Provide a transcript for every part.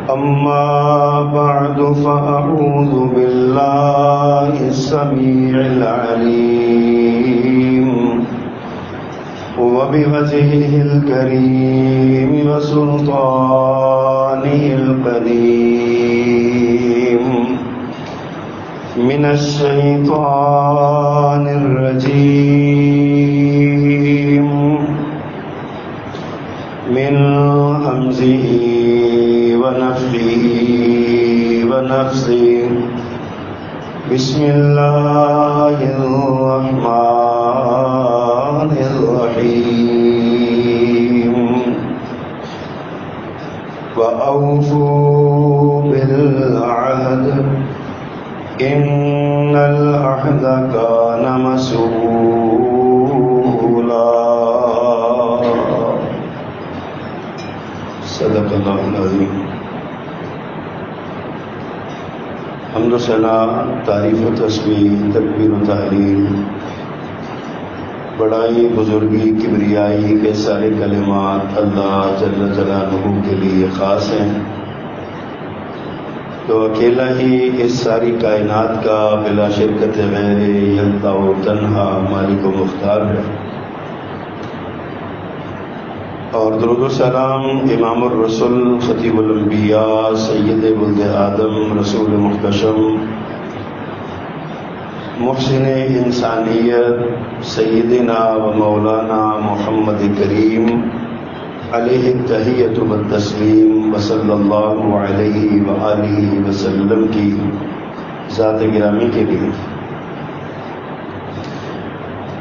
أما بعد فأعوذ بالله السميع العليم وبوجهه الكريم وسلطانه القديم من الشيطان الرجيم من همزه ونفخه ونفثه بسم الله الرحمن الرحيم وأوفوا بالعهد إن العهد كان مسؤولا صدق اللہ العظیم. حمد و ثنا، تعریف و تسبیح، تکبیر و تحلیل، بڑائی، بزرگی، کبریائی کے سارے کلمات اللہ جل جلالہ کے لیے خاص ہیں. تو اکیلا ہی اس ساری کائنات کا بلا شرکت غیر یکتا و تنہا مالک و مختار ہے. اور درود و سلام امام الرسل، خطیب الانبیاء، سید ولد آدم، رسول محتشم، محسن انسانیت، سیدنا و مولانا محمد کریم علیہ التحیۃ والتسلیم وصلی اللہ علیہ وآلہ وسلم کی ذات گرامی کے لیے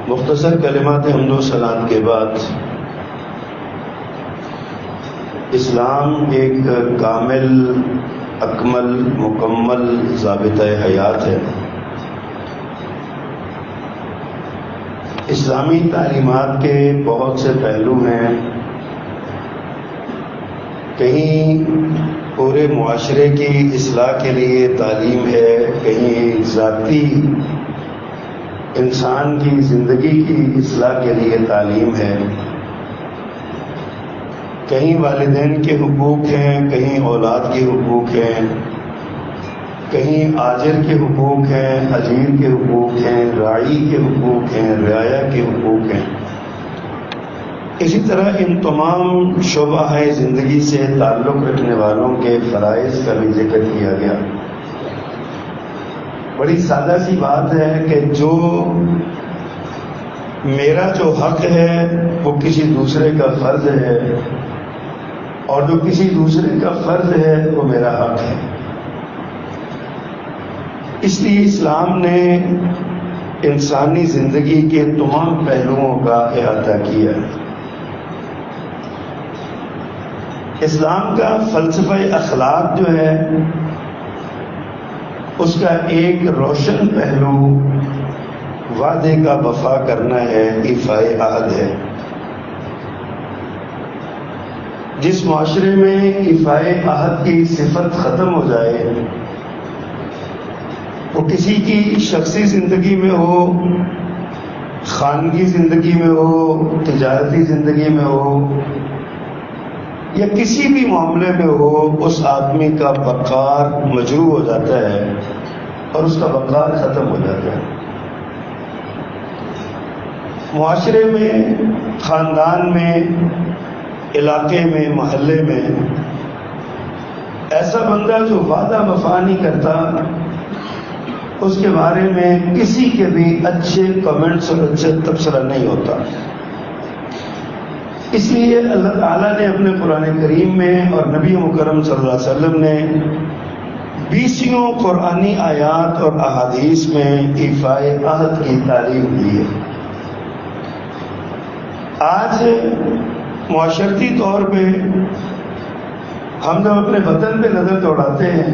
مختصر کلمات حمد و ثنا کے بعد، اسلام ایک کامل، اکمل، مکمل ضابطۂ حیات ہے. اسلامی تعلیمات کے بہت سے پہلو ہیں. کہیں پورے معاشرے کی اصلاح کے لیے تعلیم ہے، کہیں ذاتی انسان کی زندگی کی اصلاح کے لیے تعلیم ہے، کہیں والدین کے حقوق ہیں، کہیں اولاد کے حقوق ہیں، کہیں آجر کے حقوق ہیں، اجیر کے حقوق ہیں، راعی کے حقوق ہیں، رعایا کے حقوق ہیں. اسی طرح ان تمام شعبہ زندگی سے تعلق رکھنے والوں کے فرائض کا بھی ذکر کیا گیا. بڑی سادہ سی بات ہے کہ جو میرا جو حق ہے وہ کسی دوسرے کا فرض ہے، اور جو کسی دوسرے کا فرض ہے وہ میرا حق ہے. اس لیے اسلام نے انسانی زندگی کے تمام پہلوؤں کا احاطہ کیا ہے. اسلام کا فلسفہ اخلاق جو ہے اس کا ایک روشن پہلو وعدے کا وفا کرنا ہے، ایفاء عہد ہے. جس معاشرے میں ایفاء عہد کی صفت ختم ہو جائے، وہ کسی کی شخصی زندگی میں ہو، خانگی زندگی میں ہو، تجارتی زندگی میں ہو، یا کسی بھی معاملے میں ہو، اس آدمی کا وقار مجروح ہو جاتا ہے اور اس کا وقار ختم ہو جاتا ہے. معاشرے میں، خاندان میں، علاقے میں، محلے میں ایسا بندہ جو وعدہ وفا نہیں کرتا، اس کے بارے میں کسی کے بھی اچھے کمنٹس اور اچھا تبصرہ نہیں ہوتا. اس لیے اللہ تعالیٰ نے اپنے قرآن کریم میں اور نبی مکرم صلی اللہ علیہ وسلم نے 20 قرآنی آیات اور احادیث میں ایفاء عہد کی تعلیم دی ہے. آج معاشرتی طور پہ ہم جب اپنے وطن پہ نظر دوڑاتے ہیں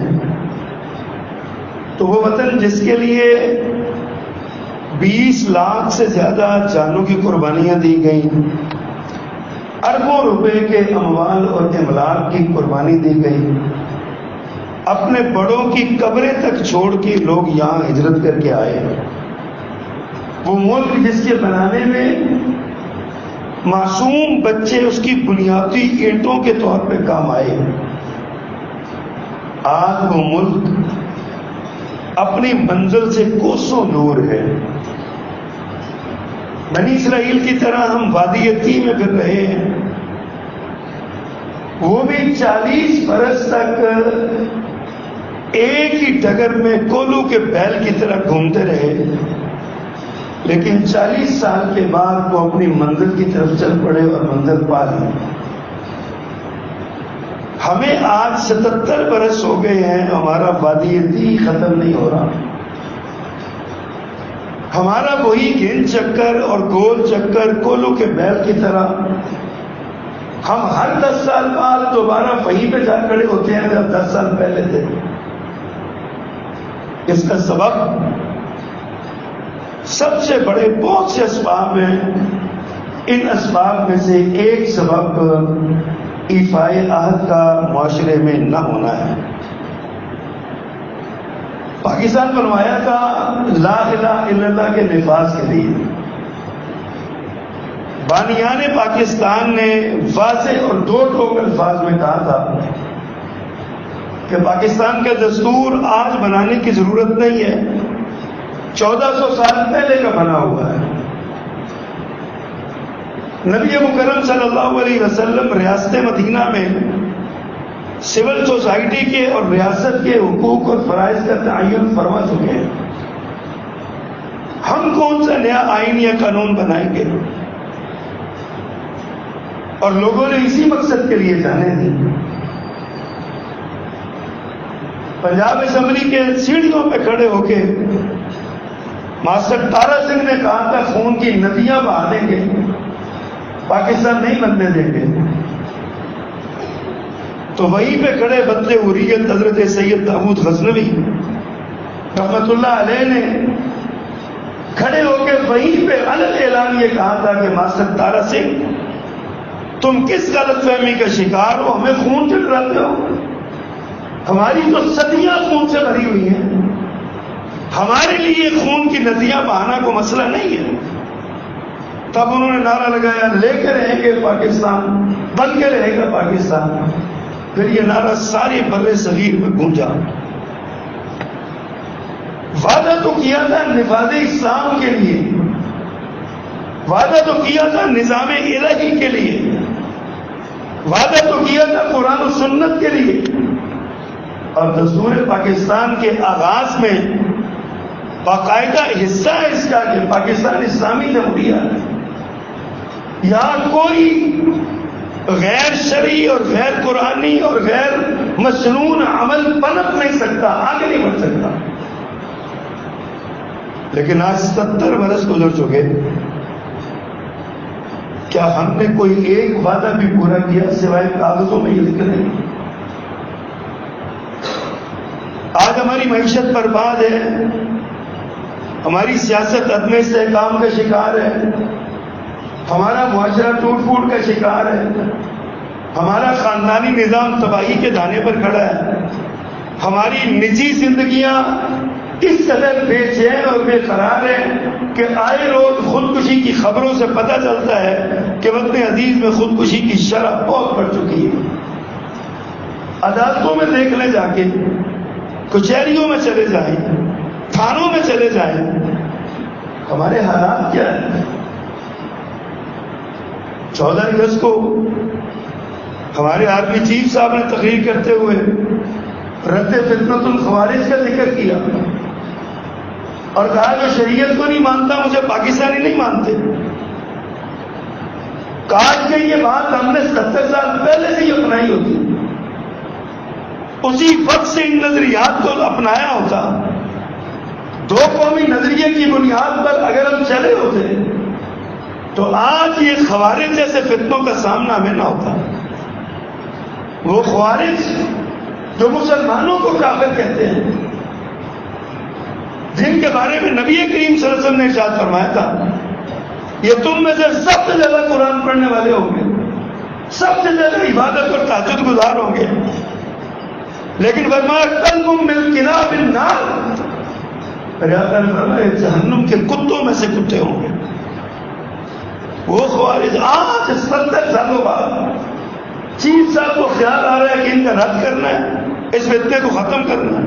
تو وہ وطن جس کے لیے 20 لاکھ سے زیادہ جانوں کی قربانیاں دی گئیں، اربوں روپے کے اموال اور املاک کی قربانی دی گئی، اپنے بڑوں کی قبریں تک چھوڑ کے لوگ یہاں ہجرت کر کے آئے. وہ ملک جس کے بنانے میں معصوم بچے اس کی بنیادی اینٹوں کے طور پہ کام آئے، آج وہ ملک اپنی منزل سے کوسوں دور ہے. بنی اسرائیل کی طرح ہم وادی تیہ میں پھر رہے ہیں. وہ بھی 40 برس تک ایک ہی ڈگر میں کولو کے بیل کی طرح گھومتے رہے، لیکن 40 سال کے بعد وہ اپنی منزل کی طرف چل پڑے اور منزل پا لی. ہمیں آج 77 برس ہو گئے ہیں، ہمارا وادی تیہ ختم نہیں ہو رہا. ہمارا وہی گیند چکر اور گول چکر کولو کے بیل کی طرح. ہم ہر 10 سال بعد دوبارہ وہیں پہ جا کھڑے ہوتے ہیں جب 10 سال پہلے تھے. اس کا سبب سب سے بڑے بہت سے اسباب ہیں. ان اسباب میں سے ایک سبب ایفائے عہد کا معاشرے میں نہ ہونا ہے. پاکستان بنوایا تھا لا الہ الا اللہ کے نفاذ کے لیے. بانیان پاکستان نے واضح اور دو ٹوک الفاظ میں کہا تھا کہ پاکستان کا دستور آج بنانے کی ضرورت نہیں ہے، 1400 سال پہلے کا بنا ہوا ہے. نبی مکرم صلی اللہ علیہ وسلم ریاست مدینہ میں سول سوسائٹی کے اور ریاست کے حقوق اور فرائض کا تعین فرما چکے ہیں. ہم کون سا نیا آئین یا قانون بنائیں گے؟ اور لوگوں نے اسی مقصد کے لیے جانے دی. پنجاب اسمبلی کے سیڑھیوں پہ کھڑے ہو کے ماسٹر تارا سنگھ نے کہا تھا خون کی ندیاں بہا دیں گے، پاکستان نہیں بننے دیں گے. تو وہیں پہ کھڑے بدلے حریت حضرت سید داؤد غزنوی رحمت اللہ علیہ نے کھڑے ہو کے وہیں پہ علن اعلان یہ کہا تھا کہ ماسٹر تارا سنگھ تم کس غلط فہمی کا شکار ہو، ہمیں خون سے ڈراتے ہو. ہماری تو صدیاں خون سے بھری ہوئی ہیں، ہمارے لیے خون کی ندیاں بہانا کو مسئلہ نہیں ہے. تب انہوں نے نعرہ لگایا لے کے رہیں گے پاکستان، بن کے رہے گا پاکستان. پھر یہ نعرہ سارے بر صغیر میں گونجا. وعدہ تو کیا تھا نفاذ اسلام کے لیے، وعدہ تو کیا تھا نظام الہی کے لیے، وعدہ تو کیا تھا قرآن و سنت کے لیے. اور دستور پاکستان کے آغاز میں باقاعدہ حصہ ہے اس کا کہ پاکستان اسلامی جمہوریہ ہے. یہاں کوئی غیر شرعی اور غیر قرآنی اور غیر مشروع عمل پنپ نہیں سکتا، آگے نہیں بڑھ سکتا. لیکن آج 70 برس گزر چکے، کیا ہم نے کوئی ایک وعدہ بھی پورا کیا سوائے کاغذوں میں یہ لکھنے؟ آج ہماری معیشت برباد ہے، ہماری سیاست عدم استحکام کا شکار ہے، ہمارا معاشرہ ٹوٹ پھوٹ کا شکار ہے، ہمارا خاندانی نظام تباہی کے دانے پر کھڑا ہے، ہماری نجی زندگیاں اس قدر بے چین اور بے قرار ہیں کہ آئے روز خودکشی کی خبروں سے پتہ چلتا ہے کہ وطن عزیز میں خودکشی کی شرح بہت بڑھ چکی ہے. عدالتوں میں دیکھ لیں، جا کے کچہریوں میں چلے جائیں، تھانوں میں چلے جائیں، ہمارے حالات کیا ہیں. 14 اگست کو ہمارے آرمی چیف صاحب نے تقریر کرتے ہوئے رد فتنۃ الخوارج کا ذکر کیا اور کہا کہ شریعت کو نہیں مانتا مجھے پاکستانی نہیں مانتے. کاش کہ یہ بات ہم نے 70 سال پہلے سے ہی اپنائی ہوتی، اسی وقت سے ان نظریات کو اپنایا ہوتا. دو قومی نظریے کی بنیاد پر اگر ہم چلے ہوتے تو آج یہ خوارج جیسے فتنوں کا سامنا ہمیں نہ ہوتا. وہ خوارج جو مسلمانوں کو کافر کہتے ہیں، جن کے بارے میں نبی کریم صلی اللہ علیہ وسلم نے ارشاد فرمایا تھا یہ تم میں سے سب سے زیادہ قرآن پڑھنے والے ہوں گے، سب سے زیادہ عبادت اور تہجد گزار ہوں گے، لیکن فرمایا قلبم من کلاب النار، فرمایا جہنم کے کتوں میں سے کتے ہوں گے. وہ خوارج آج 70 سالوں بعد چیف صاحب کو خیال آ رہا ہے کہ ان کا رد کرنا ہے، اس فتنے کو ختم کرنا ہے،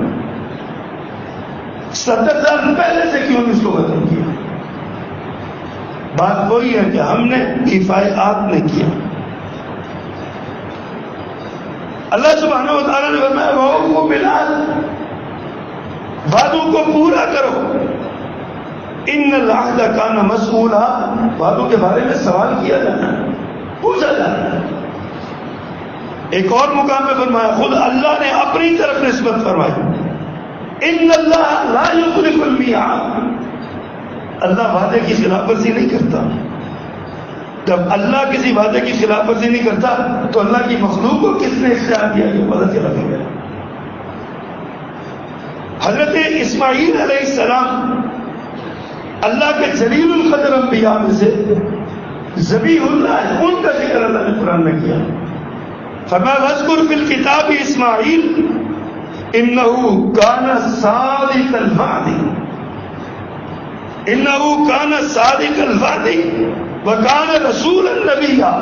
70 سال پہلے سے کیوں اس کو ختم کیا؟ بات وہی ہے کہ ہم نے کفایات نے کیا. اللہ سبحانہ و تعالیٰ نے فرمایا وَأَوْفُوا بِالْعَهْدِ، وعدوں کو پورا کرو. ان العہد کان مسئولا، وعدوں کے بارے میں سوال کیا جانا ہے، پوچھا جانا ہے. ایک اور مقام پہ فرمایا، خود اللہ نے اپنی طرف نسبت فرمائی، ان اللہ لا یخلف المیعاد، اللہ وعدے کی خلاف ورزی نہیں کرتا. جب اللہ کسی وعدے کی خلاف ورزی نہیں کرتا تو اللہ کی مخلوق کو کس نے اختیار کیا یہ پتہ چلا گیا. حضرت اسماعیل علیہ السلام اللہ کے جلیل القدر انبیاء میں سے ذبیح اللہ ہے، ان کا ذکر اللہ نے قرآن میں کیا. فرمایا وَاذْكُرْ فِي الْكِتَابِ اسماعیل انه كان صادق الوعد، انه كان صادق الوعد وكان رسولا نبيا.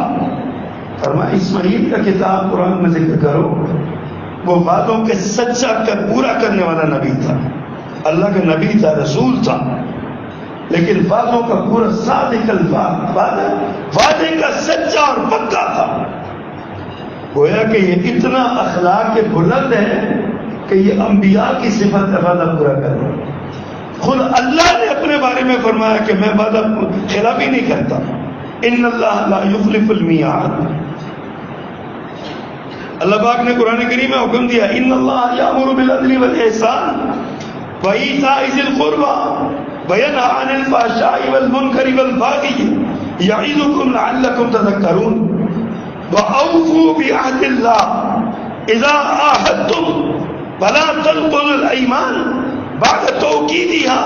فرمایا اسماعیل کا کتاب قرآن میں ذکر کرو، وہ وعدوں کے سچا کر پورا کرنے والا نبی تھا، اللہ کا نبی تھا، رسول تھا، لیکن وعدوں کا پورا صادق الوعد، وعدے کا سچا اور پکا تھا. گویا کہ یہ اتنا اخلاق بلند ہے کہ یہ انبیاء کی صفت کا وعدہ پورا کرنا. خود اللہ نے اپنے بارے میں فرمایا کہ میں وعدہ خلافی نہیں کرتا. ان اللہ لا یخلف المیعاد. اللہ پاک نے قرآن کریم میں حکم دیا ان اللہ یامر بالعدل والاحسان وایتاء ذی القربى وینہی عن الفحشاء والمنکر والبغی یعظکم لعلکم تذکرون وَأَوْفُوا بِعَهْدِ اللَّهِ إِذَا عَاهَدتُّمْ وَلَا تَنقُضُوا الْأَيْمَانَ بَعْدَ تَوْكِيدِهَا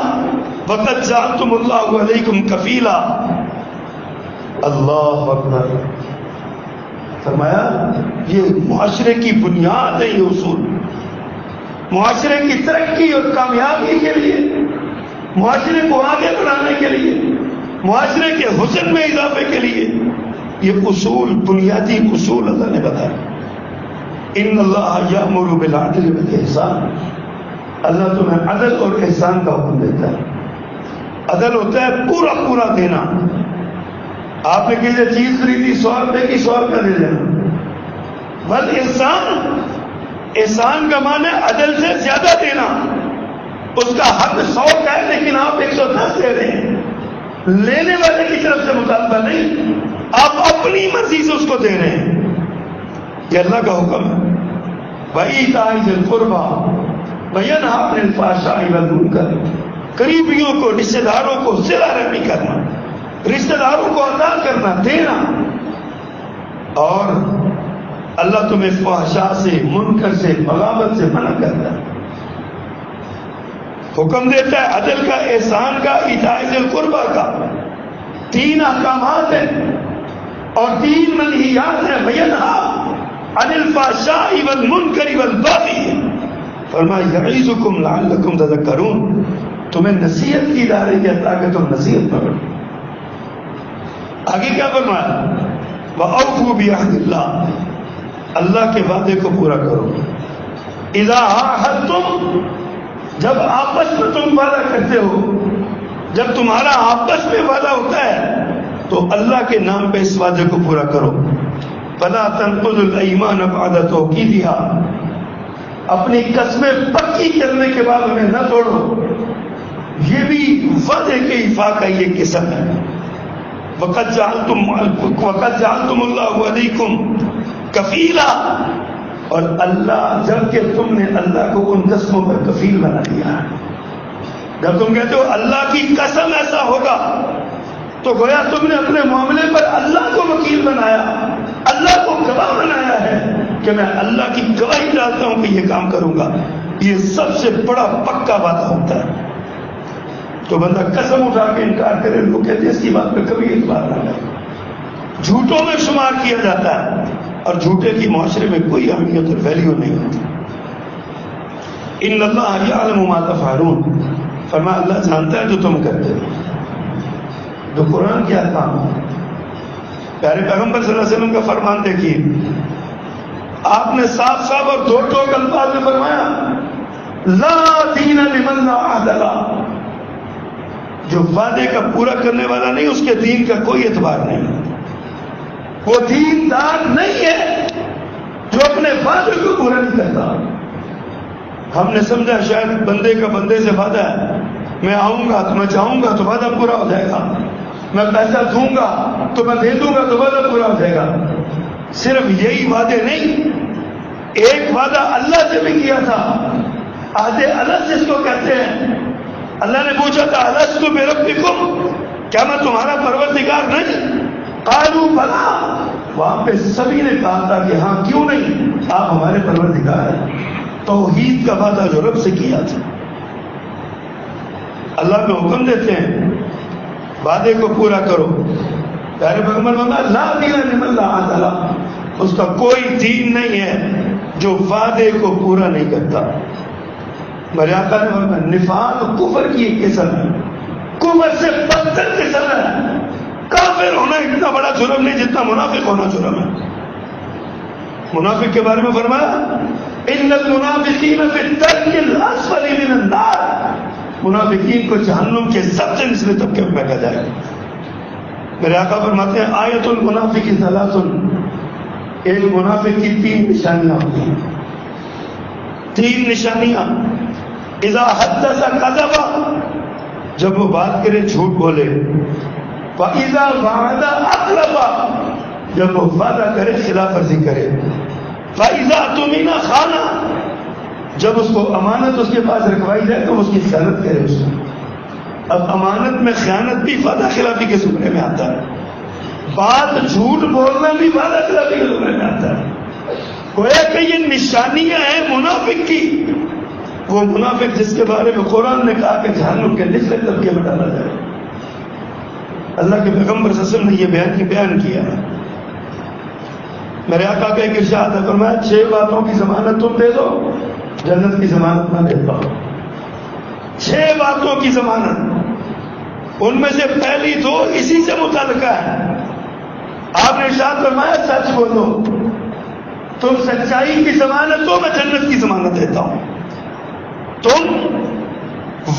وَقَدْ جَعَلْتُمُ اللَّهُ عَلَيْكُمْ كَفِيلًا. اللہ اکبر. فرمایا یہ معاشرے کی بنیاد ہے، یہ اصول معاشرے کی ترقی اور کامیابی کے لیے، معاشرے کو آگے بڑھانے کے لیے، معاشرے کے حسن میں اضافے کے لیے یہ اصول، بنیادی اصول اللہ نے بتایا. ان اللہ یامر بالعدل والاحسان، اللہ تمہیں عدل اور احسان کا حکم دیتا ہے. عدل ہوتا ہے پورا پورا دینا. آپ نے کسی چیز خریدی 100 روپے کی 100 روپے دے دینا. بل احسان کا معنی ہے عدل سے زیادہ دینا. اس کا حق 100 کا ہے لیکن آپ 110 دے رہے ہیں. لینے والے کی طرف سے مطالبہ نہیں، آپ اپنی مرضی سے اس کو دے رہے ہیں. یہ اللہ کا حکم ہے. وَإِيتَاءِ ذِي الْقُرْبَى وَيَنْهَى عَنِ الْفَحْشَاءِ وَالْمُنكَرِ، قریبیوں کو، رشتہ داروں کو صلہ رحمی کرنا، رشتہ داروں کو عطا کرنا، دینا. اور اللہ تمہیں فحشاء سے، منکر سے، بغاوت سے منع کرتا ہے. حکم دیتا ہے عدل کا، احسان کا، ایتاء ذی القربیٰ کا. 3 احکامات ہیں اور 3 منہیات ہیں. وَيَنْهَى عَنِ الْفَحْشَاءِ وَالْمُنكَرِ وَالْبَغْيِ. فرمایا یعظکم لعلکم تذکرون، تمہیں نصیحت کی جا رہی ہے تاکہ تم نصیحت پکڑو. آگے کیا فرمایا؟ وَأَوْفُوا بِعَهْدِ اللَّهِ، اللہ کے وعدے کو پورا کرو. اِذَا عَاهَدتُّمْ، جب آپس میں تم وعدہ کرتے ہو، جب تمہارا آپس میں وعدہ ہوتا ہے تو اللہ کے نام پہ اس وعدے کو پورا کرو. فَلَا تَنقُضُوا الْأَيْمَانَ بَعْدَ تَوْكِيدِهَا، اپنی قسمیں پکی کرنے کے بعد انہیں نہ توڑو. یہ بھی وعدے کے ایفا کا یہ قسم ہے. وَقَدْ جَعَلْتُمُ اللَّهُ عَلَيْكُمْ كَفِيلًا، اور اللہ، جبکہ تم نے اللہ کو ان قسموں پر کفیل بنا دیا ہے. جب تم کہتے ہو اللہ کی قسم ایسا ہوگا تو گویا تم نے اپنے معاملے پر اللہ کو وکیل بنایا، اللہ کو گواہ بنایا ہے کہ میں اللہ کی گواہی ڈالتا ہوں کہ یہ کام کروں گا. یہ سب سے بڑا پکا وعدہ ہوتا ہے. تو بندہ قسم اٹھا کے انکار کرے، لوگ کہتے ہیں اس کی بات پہ کبھی اعتبار نہ کرے. جھوٹوں میں شمار کیا جاتا ہے اور جھوٹے کی معاشرے میں کوئی اہمیت اور ویلیو نہیں ہوتی. ان اللہ یعلم ما تفعلون، فرمایا اللہ جانتا ہے جو تم کرتے ہو. جو قرآن کے احکام ہے، پیارے پیغمبر صلی اللہ علیہ وسلم کا فرمان دیکھیے، آپ نے صاف صاف اور دو ٹوک الفاظ میں فرمایا لا دین لمن لا عہد لہ، جو وعدے کا پورا کرنے والا نہیں اس کے دین کا کوئی اعتبار نہیں، وہ دیندار نہیں ہے جو اپنے وعدے کو پورا نہیں کرتا۔ ہم نے سمجھا شاید بندے کا بندے سے وعدہ ہے، میں آؤں گا تو میں چاہوں گا تو وعدہ پورا ہو جائے گا، میں پیسہ دوں گا تو میں دے دوں گا تو وعدہ پورا ہو جائے گا۔ صرف یہی وعدے نہیں، ایک وعدہ اللہ سے بھی کیا تھا، عہد الست جس کو کہتے ہیں۔ اللہ نے پوچھا تھا الست بربکم، کیا میں تمہارا پروردگار نہیں؟ قالوا بلا، وہاں پہ سبھی نے کہا تھا کہ ہاں کیوں نہیں، آپ ہمارے پروردگار ہیں۔ توحید کا وعدہ جو رب سے کیا تھا، اللہ میں حکم دیتے ہیں وعدے کو پورا کرو۔ پیارے پیغمبر محمد لا دین لمن لا عہد لہ، اس کا کوئی دین نہیں ہے جو وعدے کو پورا نہیں کرتا۔ میرے آقا نے فرمایا نفاق کفر کی ایک قسم ہے، کفر سے بدتر قسم ہے۔ کافر ہونا اتنا بڑا جرم نہیں جتنا منافق ہونا جرم ہے۔ منافق کے بارے میں فرمایا ان المنافقین فی الدرک الاسفل من النار، منافقین کو جہنم کے سب سے نچلے طبقے میں پھینکا جائے گا۔ میرے آقا فرماتے ہیں آیت المنافق ثلاث، ایک منافق کی 3 نشانیاں ہوتی ہیں، 3 نشانیاں۔ اذا حدث کذب، جب وہ بات کرے جھوٹ بولے، وَإِذَا وَعَدَ أَخْلَفَ، جب وہ وعدہ کرے خلاف ورزی کرے، وَإِذَا اؤْتُمِنَ خَانَ، جب اس کو امانت اس کے پاس رکھوائی جائے تو اس کی خیانت کرے اس کو۔ اب امانت میں خیانت بھی وعدہ خلافی کے زمرے میں آتا ہے، بات جھوٹ بولنا بھی وعدہ خلافی کے زمرے میں آتا ہے۔ گویا کہ یہ نشانیاں ہیں منافق کی، وہ منافق جس کے بارے میں قرآن نے کہا کہ جہنم کے نچلے طبقے میں ڈالا جائے۔ اللہ کے پیغمبر صلی اللہ علیہ وسلم نے یہ بیان کیا ہے۔ میرے آقا کا ایک ارشاد ہے، فرمایا 6 باتوں کی ضمانت تم دے دو، جنت کی ضمانت میں دیتا ہوں۔ 6 باتوں کی ضمانت، ان میں سے پہلی 2 اسی سے متعلقہ ہے۔ آپ نے ارشاد فرمایا سچ بولو، تم سچائی کی ضمانت دو میں جنت کی ضمانت دیتا ہوں۔ تم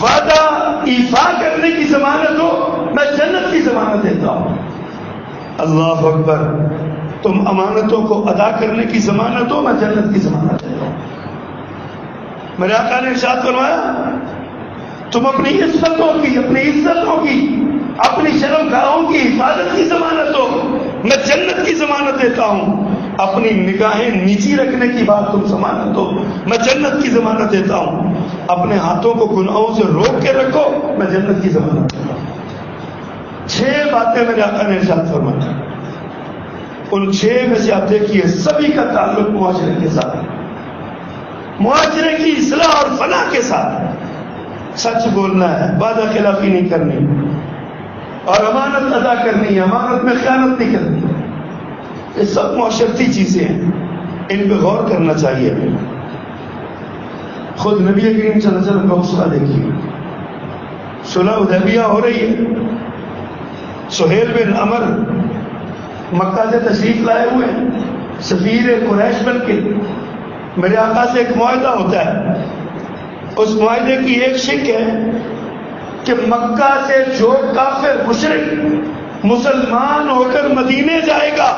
وعدہ ایفا کرنے کی ضمانت دو میں جنت کی ضمانت دیتا ہوں۔ اللہ اکبر، تم امانتوں کو ادا کرنے کی ضمانت دو میں جنت کی ضمانت دیتا ہوں۔ میرے آقا نے ارشاد فرمایا تم اپنی عزتوں کی، اپنی عزتوں کی، اپنی شرمگاہوں کی حفاظت کی ضمانت دو میں جنت کی ضمانت دیتا ہوں۔ اپنی نگاہیں نیچی رکھنے کی بات تم ضمانت دو میں جنت کی ضمانت دیتا ہوں۔ اپنے ہاتھوں کو گناہوں سے روک کے رکھو میں جنت کی ضمانت دیتا ہوں۔ 6 باتیں میرے آقا نے ارشاد فرمایا، ان 6 میں سے آپ دیکھیے سبھی کا تعلق معاشرے کے ساتھ، معاشرے کی اصلاح اور فلاح کے ساتھ۔ سچ بولنا ہے، وعدہ خلافی نہیں کرنی، اور امانت ادا کرنی ہے، امانت میں خیانت نہیں کرنی۔ یہ سب معاشرتی چیزیں ہیں، ان پہ غور کرنا چاہیے۔ خود نبی کریم صلی اللہ علیہ وسلم کا اسوہ دیکھیے۔ صلح حدیبیہ ہو رہی ہے، سہیل بن عمر مکہ سے تشریف لائے ہوئے ہیں، سفیر قریش بن کے۔ میرے آقا سے ایک معاہدہ ہوتا ہے، اس معاہدے کی ایک شک ہے کہ مکہ سے جو کافر مشرک مسلمان ہو کر مدینے جائے گا،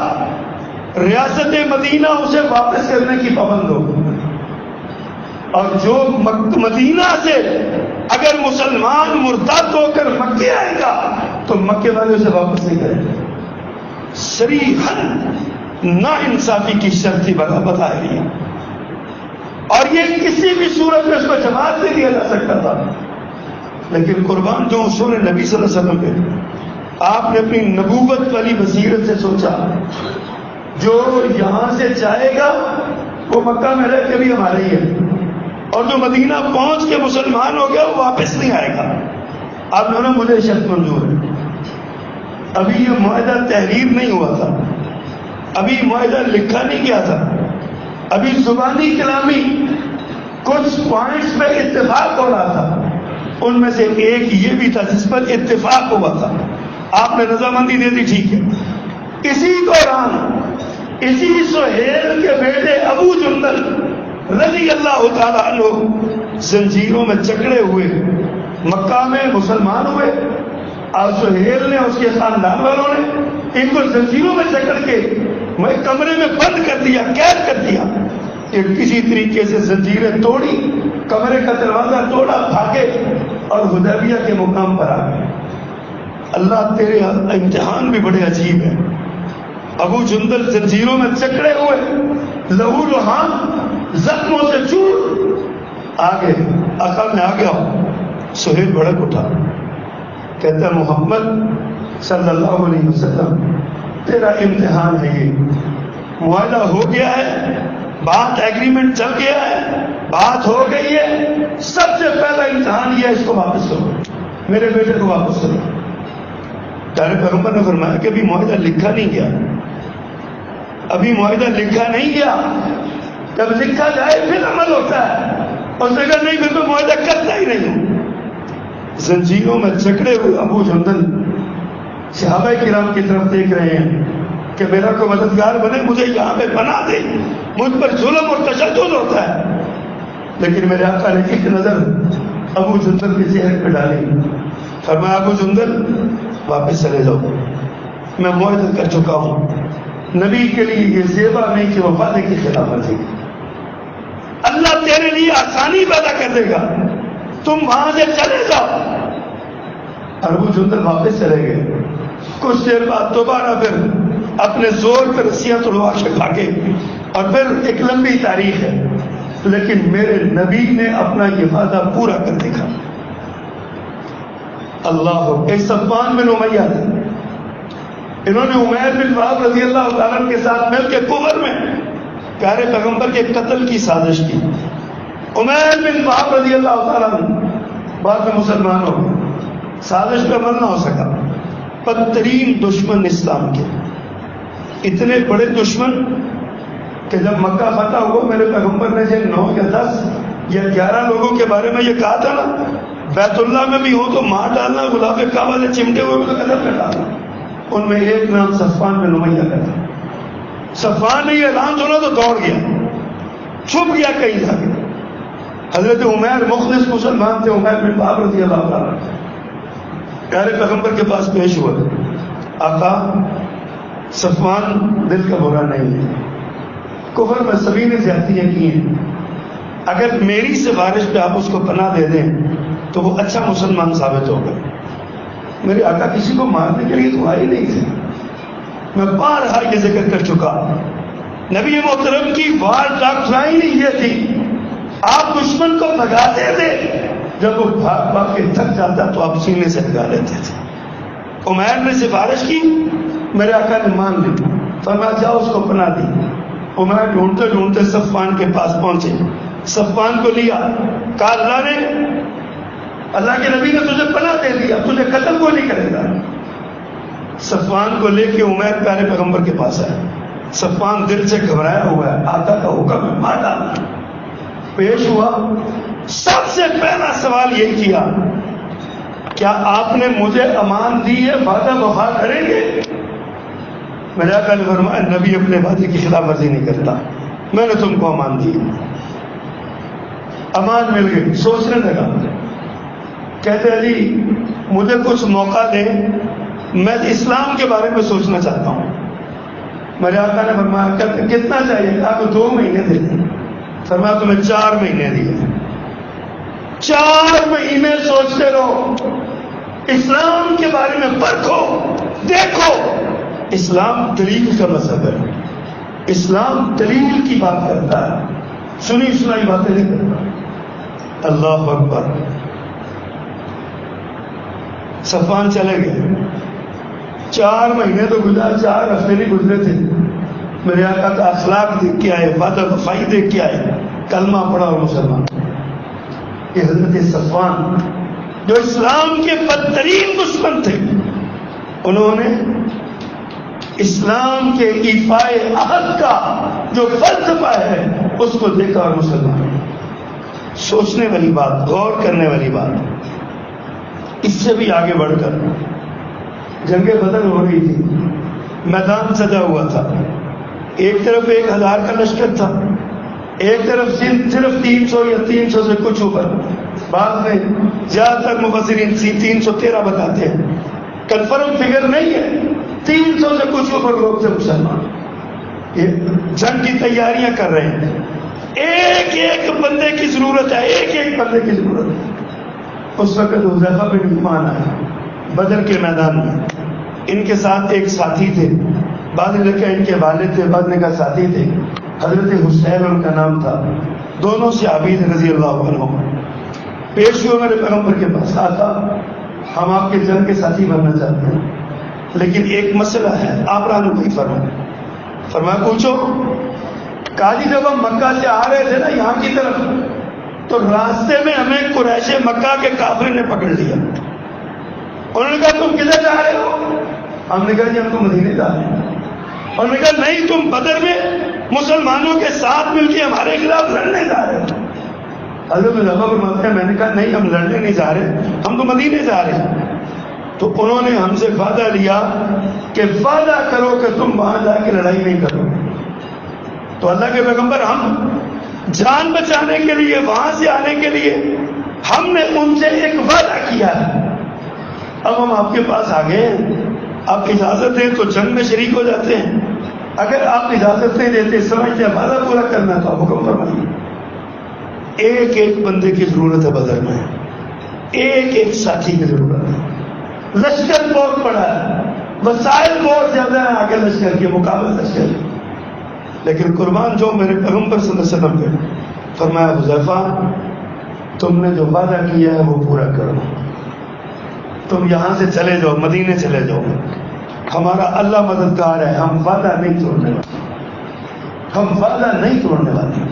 ریاست مدینہ اسے واپس کرنے کی پابند ہوگی، اور جو مدینہ سے اگر مسلمان مرتد ہو کر مکے آئے گا تو مکے والے اسے واپس نہیں کریں گے۔ صریحاً نا انصافی کی شرط بتائی گئی، اور یہ کسی بھی صورت میں اس کو جواب نہیں دیا جا سکتا تھا۔ لیکن قربان جو اصول نبی صلی اللہ علیہ وسلم کے، آپ نے اپنی نبوت والی بصیرت سے سوچا جو یہاں سے جائے گا وہ مکہ میں رہ کے بھی ہمارے ہی ہے، اور جو مدینہ پہنچ کے مسلمان ہو گیا وہ واپس نہیں آئے گا۔ آپ نے مجھے شرط منظور ہے۔ ابھی یہ معاہدہ تحریر نہیں ہوا تھا، ابھی معاہدہ لکھا نہیں گیا تھا، ابھی زبانی کلامی کچھ پوائنٹس پہ اتفاق ہو رہا تھا، ان میں سے ایک یہ بھی تھا جس پر اتفاق ہوا تھا۔ آپ نے رضامندی دے دی، ٹھیک ہے۔ اسی دوران اسی سہیل کے بیٹے ابو جندل رضی اللہ تعالیٰ عنہ زنجیروں میں جکڑے ہوئے مکہ میں مسلمان ہوئے، اور سہیل نے اس کے خاندان والوں نے ان کو زنجیروں میں جکڑ کے میں کمرے میں بند کر دیا، قید کر دیا۔ ایک کسی طریقے سے زنجیریں توڑی، کمرے کا دروازہ توڑا، بھاگے اور حدیبیہ کے مقام پر آ گئے۔ اللہ تیرے امتحان بھی بڑے عجیب ہیں۔ ابو جندل زنجیروں میں جکڑے ہوئے، لہو لہان، زخموں سے چور، آگے آقا میں آ گیا ہوں۔ سہیل بھڑک اٹھا، کہتا ہے محمد صلی اللہ علیہ وسلم تیرا امتحان ہے، یہ معاہدہ ہو گیا ہے، بات ایگریمنٹ چل گیا ہے، بات ہو گئی ہے، سب سے پہلا امتحان یہ ہے، اس کو واپس کرو، میرے بیٹے کو واپس کرو۔ پیارے پیغمبر نے فرمایا کہ ابھی معاہدہ لکھا نہیں گیا، ابھی معاہدہ لکھا نہیں گیا، جب لکھا جائے پھر عمل ہوتا ہے۔ اور اس نے کہا نہیں، پھر تو معاہدہ کرتا ہی نہیں ہوں۔ زنجیروں میں جکڑے ہوئے ابو جندل صحابہ کرام کی طرف دیکھ رہے ہیں کہ میرا کوئی مددگار بنے، مجھے یہاں پہ پناہ دے، مجھ پر ظلم اور تشدد ہوتا ہے۔ لیکن میرے آقا نے ایک نظر ابو جندل کے چہرے پہ ڈالی، فرمایا ابو جندل واپس چلے جاؤ، میں معاہدہ کر چکا ہوں۔ نبی کے لیے یہ زیبا نہیں کہ وہ وعدے کی خلاف ورزی، اللہ تیرے لیے آسانی پیدا کر دے گا، تم وہاں سے چلے جاؤ۔ ابو جندل واپس چلے گئے۔ کچھ دیر بعد دوبارہ پھر اپنے زور پہ رسیاں توڑوا کے بھاگے، اور پھر ایک لمبی تاریخ ہے، لیکن میرے نبی نے اپنا یہ وعدہ پورا کر دکھا۔ اللہ، ایک صفوان بن امیہ تھے، انہوں نے عمیر بن وہب رضی اللہ تعالیٰ عنہ کے ساتھ مل کے کوفر میں پیارے پیغمبر کے قتل کی سازش کی۔ عمیر بن وہب رضی اللہ تعالیٰ عنہ بعد میں مسلمان ہو گئے، سازش کا عمل نہ ہو سکا۔ بدترین دشمن اسلام کے، اتنے بڑے دشمن کہ جب مکہ فتح ہوا میرے پیغمبر نے جو 9 یا 10 یا 11 لوگوں کے بارے میں یہ کہا تھا نا، بیت اللہ میں بھی ہو تو مار ڈالنا، غلاف کعبہ سے چمٹے ہوئے تو قتل کر ڈالنا۔ ان میں ایک نام صفوان بن امیہ کا تھا۔ صفوان نے یہ اعلان سنا تو دوڑ گیا، چھپ گیا کہیں جا کے۔ حضرت عمیر مخلص مسلمان تھے، عمیر بن وہب رضی اللہ تعالیٰ پیارے پیغمبر کے پاس پیش ہوا، آقا صفوان دل کا برا نہیں ہے، کفر میں سبھی نے زیادتیاں کی ہیں، اگر میری سفارش پہ آپ اس کو پناہ دے دیں تو وہ اچھا مسلمان ثابت ہوگا۔ میرے آقا کسی کو مارنے کے لیے تو آئے نہیں تھے، میں بارہا یہ ذکر کر چکا، نبی محترم کی وار ڈاکٹرائن یہ تھی، آپ دشمن کو بھگاتے تھے، جب وہ بھاگ بھاگ کے تھک جاتا تو آپ سینے سے بھگا لیتے تھے۔ عمیر نے سفارش کی، میرے آقا نے مان لی، فرمایا جاؤ اس کو پناہ دی۔ عمیر ڈھونڈتے ڈھونڈتے صفوان کے پاس پہنچے، صفوان کو لیا، کہا اللہ کے نبی نے تجھے پناہ دے دیا، تجھے قتل کو نہیں کرے گا۔ صفوان کو لے کے عمیر پیارے پیغمبر کے پاس آیا، صفوان دل سے گھبرایا ہوا ہے، آقا کا حکم ہے مار ڈالنا۔ پیش ہوا، سب سے پہلا سوال یہی کیا، کیا آپ نے مجھے امان دی ہے، وعدہ وفا کریں گے؟ میرے آقا نے فرمایا نبی اپنے وعدے کی خلاف ورزی نہیں کرتا، میں نے تم کو امان دی۔ امان مل گئی، سوچنے لگا، کہتے علی مجھے کچھ موقع دیں، میں اسلام کے بارے میں سوچنا چاہتا ہوں۔ میرے آقا نے فرمایا کتنا چاہیے؟ کہا کہ 2 مہینے دے دیں۔ فرمایا تمہیں 4 مہینے دیے، 4 مہینے سوچتے رہو، اسلام کے بارے میں پرکھو، دیکھو۔ اسلام دلیل کا مذہب ہے، اسلام دلیل کی بات کرتا ہے، سنی سنائی باتیں نہیں کرتا۔ اللہ اکبر۔ صفوان چلے گئے، 4 مہینے تو گزرا، 4 ہفتے نہیں گزرے تھے، میرے آقا کا اخلاق دیکھ کے آئے، وعدہ وفائی دیکھ کے آئے، کلمہ پڑھا اور مسلمان۔ یہ حضرت صفوان جو اسلام کے بدترین دشمن تھے، انہوں نے اسلام کے ایفائے عہد کا جو فلسفہ ہے اس کو دیکھا اور مسلمان۔ سوچنے والی بات، غور کرنے والی بات۔ اس سے بھی آگے بڑھ کر جنگ بدر ہو رہی تھی، میدان سجا ہوا تھا، ایک طرف 1000 کا لشکر تھا، ایک طرف صرف 300 یا 300 سے کچھ اوپر، بعد میں زیادہ تر مفسرین 313 بتاتے ہیں، کنفرم فگر نہیں ہے، 300 سے کچھ اوپر لوگ تھے مسلمان، یہ جنگ کی تیاریاں کر رہے ہیں، ایک ایک بندے کی ضرورت ہے، ایک ایک بندے کی ضرورت ہے۔ اس وقت حذیفہ بن یمان آیا بدر کے میدان میں، ان کے ساتھ ایک ساتھی تھے، بعض نے لکھا ان کے والد تھے، بعض نے کہا ساتھی تھے، حضرت حسین ان کا نام تھا، دونوں صحابی تھے رضی اللہ عنہ۔ پیش ہوئے میرے پیغمبر کے پاس، آقا ہم آپ کے جنگ کے ساتھی بننا چاہتے ہیں، لیکن ایک مسئلہ ہے، آپ رہنمائی فرمائیں۔ فرمایا پوچھو۔ کہا جی جب ہم مکہ سے آ رہے تھے نا یہاں کی طرف، تو راستے میں ہمیں قریش مکہ کے کافر نے پکڑ لیا، انہوں نے کہا تم کدھر جا رہے ہو؟ ہم نے کہا جی ہم تو مدینے جا رہے ہیں۔ انہوں نے کہا نہیں، تم بدر میں مسلمانوں کے ساتھ مل کے ہمارے خلاف لڑنے جا رہے ہو۔ حضرت حذیفہ فرماتے ہیں میں نے کہا نہیں، ہم لڑنے نہیں جا رہے، ہم تو مدینے جا رہے ہیں۔ تو انہوں نے ہم سے وعدہ لیا کہ وعدہ کرو کہ تم وہاں جا کے لڑائی نہیں کرو گے۔ تو اللہ کے پیغمبر ہم جان بچانے کے لیے، وہاں سے آنے کے لیے ہم نے ان سے ایک وعدہ کیا ہے، اب ہم آپ کے پاس آ گئے ہیں، آپ اجازت دیں تو جنگ میں شریک ہو جاتے ہیں، اگر آپ اجازت نہیں دیتے سمجھتے ہیں وعدہ پورا کرنا تو حکم فرمائیے۔ ایک ایک بندے کی ضرورت ہے بدر میں، ایک ایک ساتھی کی ضرورت ہے۔ لشکر بہت بڑا ہے، وسائل بہت زیادہ ہیں آگے لشکر کے مقابلے لشکر، لیکن قربان جو میرے پیغمبر صلی اللہ علیہ وسلم نے فرمایا حذیفہ تم نے جو وعدہ کیا ہے وہ پورا کرو، تم یہاں سے چلے جاؤ، مدینے چلے جاؤ، ہمارا اللہ مددگار ہے، ہم وعدہ نہیں توڑنے والے، ہم وعدہ نہیں توڑنے والے۔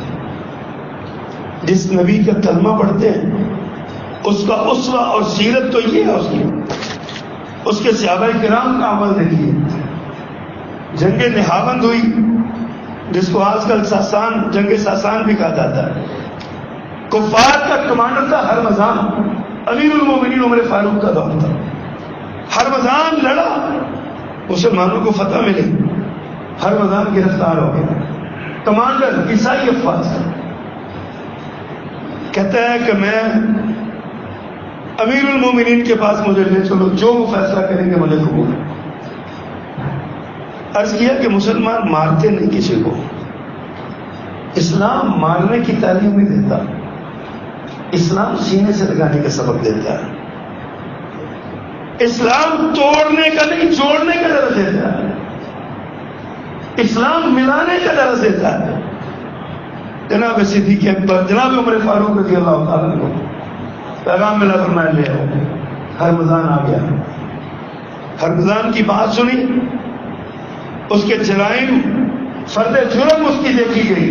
جس نبی کا کلمہ پڑھتے ہیں اس کا اسوہ اور سیرت تو یہ ہے، اس کے صحابہ کرام کا عمل دیکھیے۔ جنگ نہاوند ہوئی جس کو آج کل ساسان، جنگ ساسان بھی کہا جاتا ہے، کفار کا کمانڈر تھا ہرمزان، امیر المومنین عمر فاروق کا دور تھا، ہرمزان لڑا، مسلمانوں کو فتح ملی، ہرمزان گرفتار ہو گیا، کمانڈر عیسائی افواج کہتا ہے کہ میں امیر المومنین کے پاس مجھے لے چلو، جو وہ فیصلہ کریں گے مجھے قبول ہے۔ عرض کیا کہ مسلمان مارتے نہیں کسی کو، اسلام مارنے کی تعلیم نہیں دیتا، اسلام سینے سے لگانے کا سبق دیتا ہے، اسلام توڑنے کا نہیں جوڑنے کا درس دیتا ہے، اسلام ملانے کا درس دیتا ہے۔ جناب صدیق اکبر، جناب عمر فاروق رضی اللہ تعالیٰ عنہ پیغام ملا، فرمایا لے آؤ، ہرمزان آ گیا، ہرمزان کی بات سنی، اس کے جرائم، فرد جرم اس کی دیکھی گئی،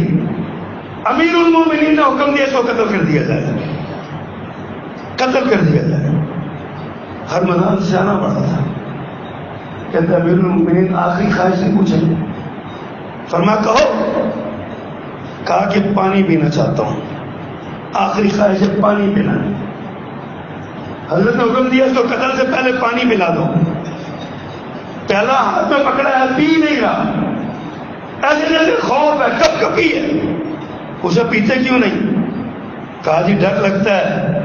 امیر المومنین نے حکم دیا تو قتل کر دیا جائے، قتل کر دیا جائے۔ ہرمزان سیانا پڑا تھا، کہتے امیر المومنین آخری خواہش نہیں پوچھیں، فرمایا کہو، کہا کہ پانی پینا چاہتا ہوں، آخری خواہش ہے پانی پینا۔ حضرت نے حکم دیا تو قتل سے پہلے پانی پلا دو، پہلا ہاتھ میں پکڑا ہے، پی نہیں رہا، ایسے جیسے خوف ہے، کب کبھی ہے، اسے پیتے کیوں نہیں؟ کہا جی ڈر لگتا ہے،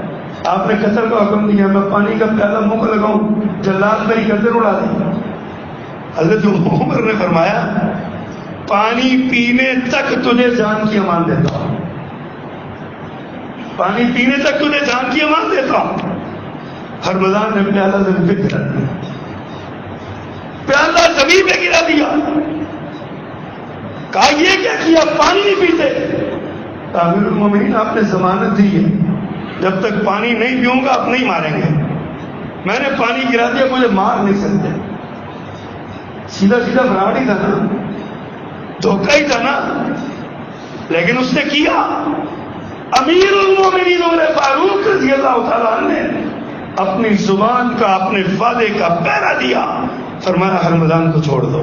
آپ نے قتل کا حکم دیا، میں پانی کا پیالہ منہ کو لگاؤں جلاد میری گردن اڑا دیں۔ حضرت عمر نے فرمایا پانی پینے تک تجھے جان کی امان دیتا ہوں، پانی پینے تک تجھے جان کی امان دیتا ہوں۔ ہرمزان نے پیالہ زمین پہ گرا دیا، پیالہ زمین پہ گرا دیا، کہا یہ کیا کیا، پانی نہیں پیتے؟ امیر المومنین آپ نے ضمانت دی ہے، جب تک پانی نہیں پیوں گا آپ نہیں ماریں گے، میں نے پانی گرا دیا، مجھے مار نہیں سکتے۔ سیدھا سیدھا فراڈ ہی تھا نا، دھوکہ ہی تھا نا، لیکن اس نے کیا۔ امیر المومنین عمر فاروق رضی اللہ تعالیٰ نے اپنی زبان کا، اپنے وعدے کا پہرا دیا، فرمایا ہرمزان کو چھوڑ دو۔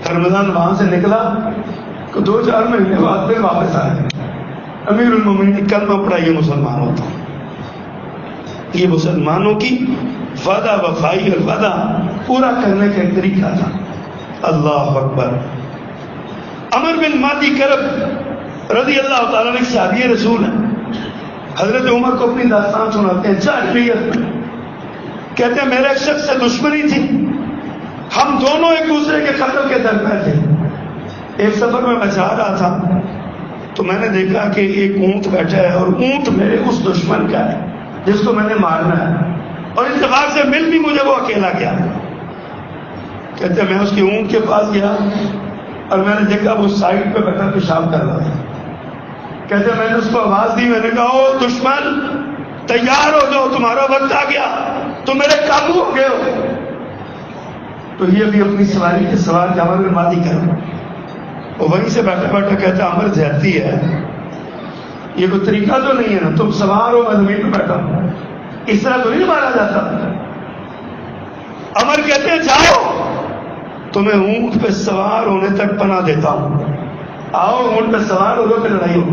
ہرمزان وہاں سے نکلا تو 2-4 مہینے بعد پھر واپس آئے، امیر المومنین کلمہ پڑھا، یہ مسلمان ہوتا، یہ مسلمانوں کی وعدہ وفائی اور وعدہ پورا کرنے کا ایک طریقہ تھا۔ اللہ اکبر، عمر بن مادی کرب رضی اللہ تعالیٰ عنہ صحابی رسول ہیں، حضرت عمر کو اپنی داستان سناتے ہیں جاہلیت میں. کہتے ہیں میرے ایک شخص سے دشمنی تھی، ہم دونوں ایک دوسرے کے قتل کے درمیان تھے. ایک سفر میں جا رہا تھا تو میں نے دیکھا کہ ایک اونٹ بیٹھا ہے اور اونٹ میرے اس دشمن کا ہے جس کو میں نے مارنا ہے، اور اتفاق سے مل بھی مجھے وہ اکیلا گیا. کہتے ہیں میں اس کے اونٹ کے پاس گیا اور میں نے دیکھا وہ سائڈ پہ بیٹھا پیشاب کر رہا تھا. کہتے ہیں میں نے اس کو آواز دی، میں نے کہا او دشمن تیار ہو جاؤ، تمہارا وقت آ گیا، تم میرے قابو ہو گئے ہو. تو یہ بھی اپنی سواری کے سوار کے عمر بن مادی کرب وہ وہیں سے بیٹھا بیٹھا کہتا عمر زیادتی ہے، یہ کوئی طریقہ تو نہیں ہے نا، تم سوار ہو میں زمین پہ بیٹھا ہوں، اس طرح تو نہیں مارا جاتا. عمر کہتے ہیں جاؤ تمہیں اونٹ پہ سوار ہونے تک پناہ دیتا ہوں، آؤ اونٹ پہ سوار ہو پھر لڑائی ہو.